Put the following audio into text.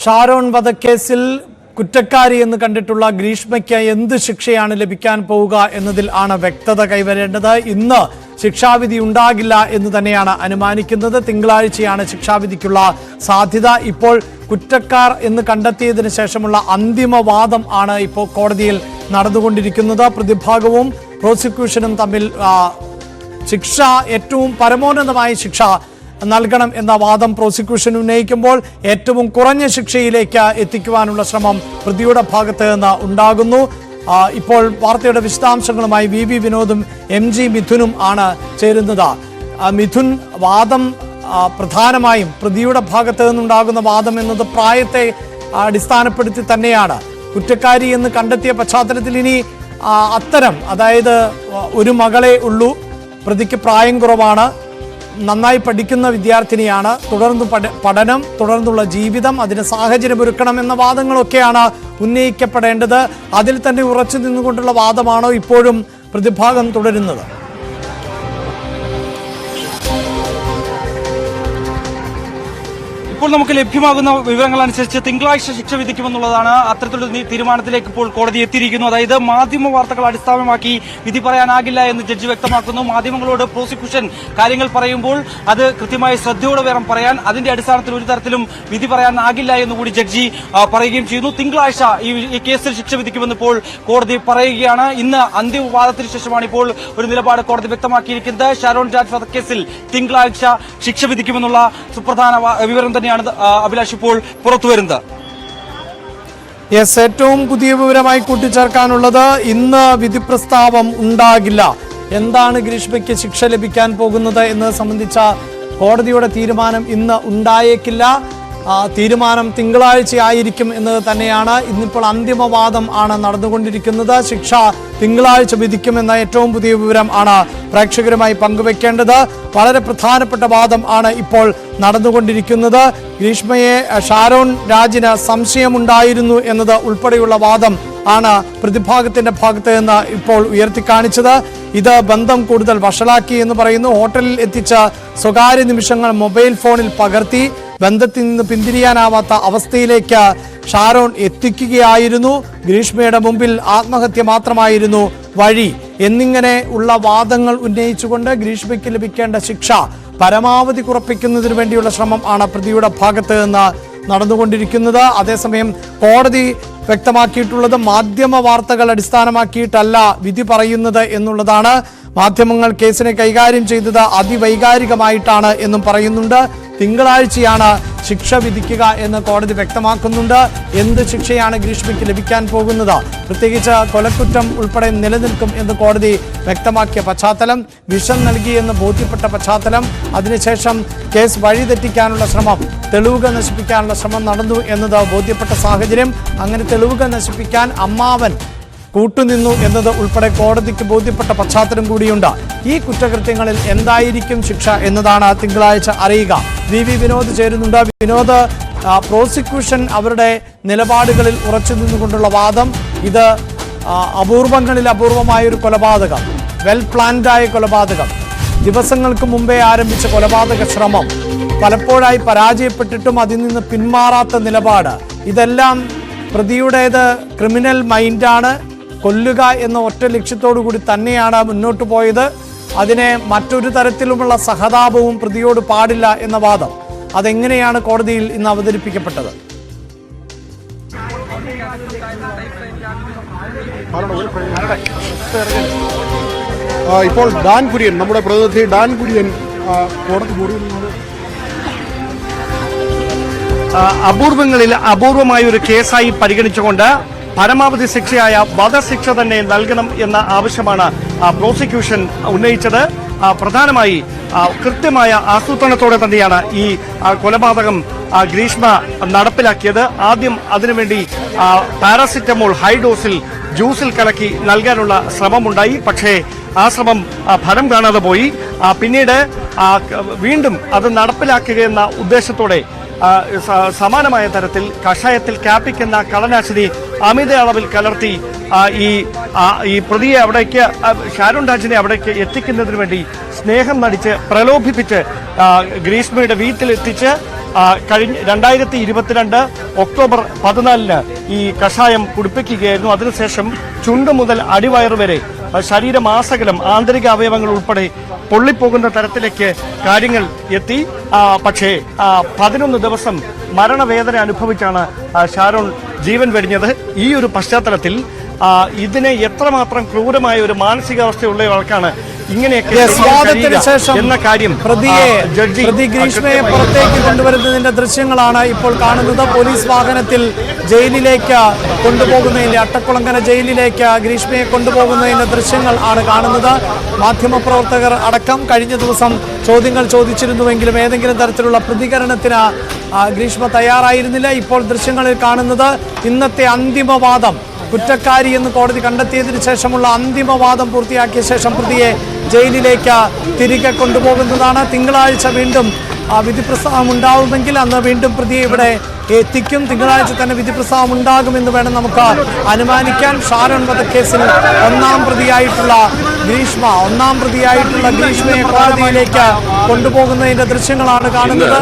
ഷാരോൺ വധക്കേസിൽ കുറ്റക്കാരി എന്ന് കണ്ടിട്ടുള്ള ഗ്രീഷ്മയ്ക്ക് എന്ത് ശിക്ഷയാണ് ലഭിക്കാൻ പോവുക എന്നതിൽ ആണ് വ്യക്തത കൈവരേണ്ടത്. ഇന്ന് ശിക്ഷാവിധി ഉണ്ടാകില്ല എന്ന് തന്നെയാണ് അനുമാനിക്കുന്നത്. തിങ്കളാഴ്ചയാണ് ശിക്ഷാവിധിക്കുള്ള സാധ്യത. ഇപ്പോൾ കുറ്റക്കാർ എന്ന് കണ്ടെത്തിയതിനു ശേഷമുള്ള അന്തിമവാദം ആണ് ഇപ്പോൾ കോടതിയിൽ നടന്നുകൊണ്ടിരിക്കുന്നത്. പ്രതിഭാഗവും പ്രോസിക്യൂഷനും തമ്മിൽ ശിക്ഷ ഏറ്റവും പരമോന്നതമായ ശിക്ഷ നൽകണം എന്ന വാദം പ്രോസിക്യൂഷൻ ഉന്നയിക്കുമ്പോൾ ഏറ്റവും കുറഞ്ഞ ശിക്ഷയിലേക്ക് എത്തിക്കുവാനുള്ള ശ്രമം പ്രതിയുടെ ഭാഗത്ത് നിന്ന് ഉണ്ടാകുന്നു. ഇപ്പോൾ വാർത്തയുടെ വിശദാംശങ്ങളുമായി വി വിനോദും MG മിഥുനും ആണ് ചേരുന്നത്. മിഥുൻ, വാദം പ്രധാനമായും പ്രതിയുടെ ഭാഗത്ത് നിന്നുണ്ടാകുന്ന വാദം എന്നത് പ്രായത്തെ അടിസ്ഥാനപ്പെടുത്തി തന്നെയാണ്. കുറ്റക്കാരി എന്ന് കണ്ടെത്തിയ പശ്ചാത്തലത്തിൽ ഇനി അത്തരം, അതായത് ഒരു മകളെ ഉള്ളൂ, പ്രതിക്ക് പ്രായം കുറവാണ്, നന്നായി പഠിക്കുന്ന വിദ്യാർത്ഥിനിയാണ്, തുടർന്ന് പഠനം, തുടർന്നുള്ള ജീവിതം, അതിന് സാഹചര്യമൊരുക്കണം എന്ന വാദങ്ങളൊക്കെയാണ് ഉന്നയിക്കപ്പെടേണ്ടത്. അതിൽ തന്നെ ഉറച്ചു നിന്നുകൊണ്ടുള്ള വാദമാണോ ഇപ്പോഴും പ്രതിഭാഗം തുടരുന്നത്? ഇപ്പോൾ നമുക്ക് ലഭ്യമാകുന്ന വിവരങ്ങൾ അനുസരിച്ച് തിങ്കളാഴ്ച ശിക്ഷ വിധിക്കുമെന്നുള്ളതാണ്. അത്തരത്തിലുള്ള തീരുമാനത്തിലേക്ക് ഇപ്പോൾ കോടതി എത്തിയിരിക്കുന്നു. അതായത് മാധ്യമ വാർത്തകൾ അടിസ്ഥാനമാക്കി വിധി പറയാനാകില്ല എന്ന് ജഡ്ജി വ്യക്തമാക്കുന്നു. മാധ്യമങ്ങളോട് പ്രോസിക്യൂഷൻ കാര്യങ്ങൾ പറയുമ്പോൾ അത് കൃത്യമായി ശ്രദ്ധയോടെ വേണം പറയാൻ. അതിന്റെ അടിസ്ഥാനത്തിൽ ഒരു തരത്തിലും വിധി പറയാനാകില്ല എന്നുകൂടി ജഡ്ജി പറയുകയും ചെയ്യുന്നു. തിങ്കളാഴ്ച ഈ കേസിൽ ശിക്ഷ വിധിക്കുമെന്ന് ഇപ്പോൾ കോടതി പറയുകയാണ്. ഇന്ന് അന്തിമവാദത്തിന് ശേഷമാണ് ഇപ്പോൾ ഒരു നിലപാട് കോടതി വ്യക്തമാക്കിയിരിക്കുന്നത്. ഷാരോൺ രാജ് വധക്കേസിൽ തിങ്കളാഴ്ച ശിക്ഷ വിധിക്കുമെന്നുള്ള സുപ്രധാന വിവരം തന്നെ അഭിലാഷ് ഇപ്പോൾ പുറത്തുവരുന്നത്. ഏറ്റവും പുതിയ വിവരമായി കൂട്ടിച്ചേർക്കാനുള്ളത്, ഇന്ന് വിധി പ്രസ്താവം ഉണ്ടാകില്ല. എന്താണ് ഗ്രീഷ്മയ്ക്ക് ശിക്ഷ ലഭിക്കാൻ പോകുന്നത് എന്നത് സംബന്ധിച്ച കോടതിയുടെ തീരുമാനം ഇന്ന് ഉണ്ടായേക്കില്ല. തീരുമാനം തിങ്കളാഴ്ച ആയിരിക്കും എന്നത് തന്നെയാണ്. ഇന്നിപ്പോൾ അന്തിമവാദം ആണ് നടന്നുകൊണ്ടിരിക്കുന്നത്. ശിക്ഷ തിങ്കളാഴ്ച വിധിക്കുമെന്ന ഏറ്റവും പുതിയ വിവരം ആണ് പ്രേക്ഷകരുമായി പങ്കുവെക്കേണ്ടത്. വളരെ പ്രധാനപ്പെട്ട വാദം ആണ് ഇപ്പോൾ നടന്നുകൊണ്ടിരിക്കുന്നത്. ഗ്രീഷ്മയെ ഷാരോൺ രാജിന് സംശയമുണ്ടായിരുന്നു എന്നത് ഉൾപ്പെടെയുള്ള വാദം ആണ് പ്രതിഭാഗത്തിന്റെ ഭാഗത്ത് നിന്ന് ഇപ്പോൾ ഉയർത്തിക്കാണിച്ചത്. ഇത് ബന്ധം കൂടുതൽ വഷളാക്കി എന്ന് പറയുന്നു. ഹോട്ടലിൽ എത്തിച്ച സ്വകാര്യ നിമിഷങ്ങൾ മൊബൈൽ ഫോണിൽ പകർത്തി ബന്ധത്തിൽ നിന്ന് പിന്തിരിയാനാവാത്ത അവസ്ഥയിലേക്ക് ഷാരോൺ എത്തിക്കുകയായിരുന്നു. ഗ്രീഷ്മയുടെ മുമ്പിൽ ആത്മഹത്യ മാത്രമായിരുന്നു വഴി എന്നിങ്ങനെ ഉള്ള വാദങ്ങൾ ഉന്നയിച്ചുകൊണ്ട് ഗ്രീഷ്മയ്ക്ക് ലഭിക്കേണ്ട ശിക്ഷ പരമാവധി കുറപ്പിക്കുന്നതിന് വേണ്ടിയുള്ള ശ്രമം ആണ് പ്രതിയുടെ ഭാഗത്ത് നിന്ന് നടന്നുകൊണ്ടിരിക്കുന്നത്. അതേസമയം കോടതി വ്യക്തമാക്കിയിട്ടുള്ളത് മാധ്യമ വാർത്തകൾ അടിസ്ഥാനമാക്കിയിട്ടല്ല വിധി പറയുന്നത് എന്നുള്ളതാണ്. മാധ്യമങ്ങൾ കേസിനെ കൈകാര്യം ചെയ്തത് അതിവൈകാരികമായിട്ടാണ് എന്നും പറയുന്നുണ്ട്. തിങ്കളാഴ്ചയാണ് ശിക്ഷ വിധിക്കുക എന്ന് കോടതി വ്യക്തമാക്കുന്നുണ്ട്. എന്ത് ശിക്ഷയാണ് ഗ്രീഷ്മയ്ക്ക് ലഭിക്കാൻ പോകുന്നത്, പ്രത്യേകിച്ച് കൊലക്കുറ്റം ഉൾപ്പെടെ നിലനിൽക്കും എന്ന് കോടതി വ്യക്തമാക്കിയ പശ്ചാത്തലം, വിഷം നൽകിയെന്ന് ബോധ്യപ്പെട്ട പശ്ചാത്തലം, അതിനുശേഷം കേസ് വഴിതെറ്റിക്കാനുള്ള ശ്രമം, തെളിവുകൾ നശിപ്പിക്കാനുള്ള ശ്രമം നടന്നു എന്നത് ബോധ്യപ്പെട്ട സാഹചര്യം, അങ്ങനെ തെളിവുകൾ നശിപ്പിക്കാൻ അമ്മാവൻ കൂട്ടുനിന്നു എന്നത് ഉൾപ്പെടെ കോടതിക്ക് ബോധ്യപ്പെട്ട പശ്ചാത്തലം കൂടിയുണ്ട്. ഈ കുറ്റകൃത്യങ്ങളിൽ എന്തായിരിക്കും ശിക്ഷ എന്നതാണ് തിങ്കളാഴ്ച അറിയുക. വി വിനോദ് ചേരുന്നുണ്ട്. വിനോദ്, പ്രോസിക്യൂഷൻ അവരുടെ നിലപാടുകളിൽ ഉറച്ചു നിന്നുകൊണ്ടുള്ള വാദം, ഇത് അപൂർവങ്ങളിൽ അപൂർവമായൊരു കൊലപാതകം, വെൽ പ്ലാൻഡായ കൊലപാതകം, ദിവസങ്ങൾക്ക് മുമ്പേ ആരംഭിച്ച കൊലപാതക ശ്രമം, പലപ്പോഴായി പരാജയപ്പെട്ടിട്ടും അതിൽ നിന്ന് പിന്മാറാത്ത നിലപാട്, ഇതെല്ലാം പ്രതിയുടേത് ക്രിമിനൽ മൈൻഡാണ്, കൊല്ലുക എന്ന ഒറ്റ ലക്ഷ്യത്തോടു കൂടി തന്നെയാണ് മുന്നോട്ട് പോയത്. അതിനെ മറ്റൊരു തരത്തിലുമുള്ള സഹതാപവും പ്രതിയോട് പാടില്ല എന്ന വാദം, അതെങ്ങനെയാണ് കോടതിയിൽ ഇന്ന് അവതരിപ്പിക്കപ്പെട്ടത്? ഇപ്പോൾ ഡാൻ കുര്യൻ, നമ്മുടെ പ്രതിനിധി ഡാൻ കുര്യൻ കോടതി മുറിയിൽ അപൂർവങ്ങളിൽ അപൂർവമായ ഒരു കേസായി പരിഗണിച്ചുകൊണ്ട് പരമാവധി ശിക്ഷയായ വധശിക്ഷ തന്നെ നൽകണം എന്ന ആവശ്യമാണ് പ്രോസിക്യൂഷൻ ഉന്നയിച്ചത്. പ്രധാനമായി കൃത്യമായ ആസൂത്രണത്തോടെ തന്നെയാണ് ഈ കൊലപാതകം ഗ്രീഷ്മ നടപ്പിലാക്കിയത്. ആദ്യം അതിനുവേണ്ടി പാരാസിറ്റമോൾ ഹൈ ഡോസിൽ ജ്യൂസിൽ കലക്കി നൽകാനുള്ള ശ്രമമുണ്ടായി. പക്ഷേ ആ ശ്രമം ഫലം കാണാതെ പോയി. പിന്നീട് വീണ്ടും അത് നടപ്പിലാക്കുക എന്ന ഉദ്ദേശത്തോടെ സമാനമായ തരത്തിൽ കഷായത്തിൽ കാപ്പിക് എന്ന കളനാശിനി അമിത അളവിൽ കലർത്തി ഈ പ്രതിയെ അവിടേക്ക് ഷാരോൺ രാജിനെ അവിടേക്ക് എത്തിക്കുന്നതിന് വേണ്ടി സ്നേഹം നടിച്ച് പ്രലോഭിപ്പിച്ച് ഗ്രീഷ്മയുടെ വീട്ടിലെത്തിച്ച് കഴിഞ്ഞ 2022 ഒക്ടോബർ 14 ഈ കഷായം കുടിപ്പിക്കുകയായിരുന്നു. അതിനുശേഷം ചുണ്ട് മുതൽ അടിവയറ് വരെ ശരീരമാസകലം ആന്തരിക അവയവങ്ങൾ ഉൾപ്പെടെ പൊള്ളിപ്പോകുന്ന തരത്തിലേക്ക് കാര്യങ്ങൾ എത്തി. പക്ഷേ 11 ദിവസം മരണവേദന അനുഭവിച്ചാണ് ഷാരോൺ ജീവൻ വെടിഞ്ഞത്. ഈ ഒരു പശ്ചാത്തലത്തിൽ ഇതിനെ എത്രമാത്രം ക്രൂരമായ ഒരു മാനസികാവസ്ഥയുള്ള ആൾക്കാണ് ഇങ്ങനെയൊക്കെ സ്വാഗതത്തിന് ശേഷം എന്ന കാര്യം പ്രതി ഗ്രീഷ്മയെ പുറത്തേക്ക് കൊണ്ടുവരുന്നതിന്റെ ദൃശ്യങ്ങളാണ് ഇപ്പോൾ കാണുന്നത്. പോലീസ് വാഹനത്തിൽ ജയിലിലേക്ക് കൊണ്ടുപോകുന്നതിന്റെ അട്ടക്കുളങ്ങര ജയിലിലേക്ക് ഗ്രീഷ്മയെ കൊണ്ടുപോകുന്നതിന്റെ ദൃശ്യങ്ങൾ ആണ് കാണുന്നത്. മാധ്യമപ്രവർത്തകർ അടക്കം കഴിഞ്ഞ ദിവസം ചോദ്യങ്ങൾ ചോദിച്ചിരുന്നുവെങ്കിലും ഏതെങ്കിലും തരത്തിലുള്ള പ്രതികരണത്തിന് ഗ്രീഷ്മ തയ്യാറായിരുന്നില്ല. ഇപ്പോൾ ദൃശ്യങ്ങളിൽ കാണുന്നത് ഇന്നത്തെ അന്തിമവാദം, കുറ്റക്കാരി എന്ന് കോടതി കണ്ടെത്തിയതിനു ശേഷമുള്ള അന്തിമവാദം പൂർത്തിയാക്കിയ ശേഷം പ്രതിയെ ജയിലിലേക്ക് തിരികെ കൊണ്ടുപോകുന്നതാണ്. തിങ്കളാഴ്ച വീണ്ടും വിധിപ്രസ്താവം ഉണ്ടാവുമെങ്കിൽ അന്ന് വീണ്ടും പ്രതിയെ ഇവിടെ എത്തിക്കും. തിങ്കളാഴ്ച തന്നെ വിധിപ്രസ്താവം ഉണ്ടാകുമെന്ന് വേണം നമുക്ക് അനുമാനിക്കാൻ. ഷാരോൺ വധക്കേസിൽ ഒന്നാം പ്രതിയായിട്ടുള്ള ഗ്രീഷ്മയെ കോടതിയിലേക്ക് കൊണ്ടുപോകുന്നതിന്റെ ദൃശ്യങ്ങളാണ് കാണുന്നത്.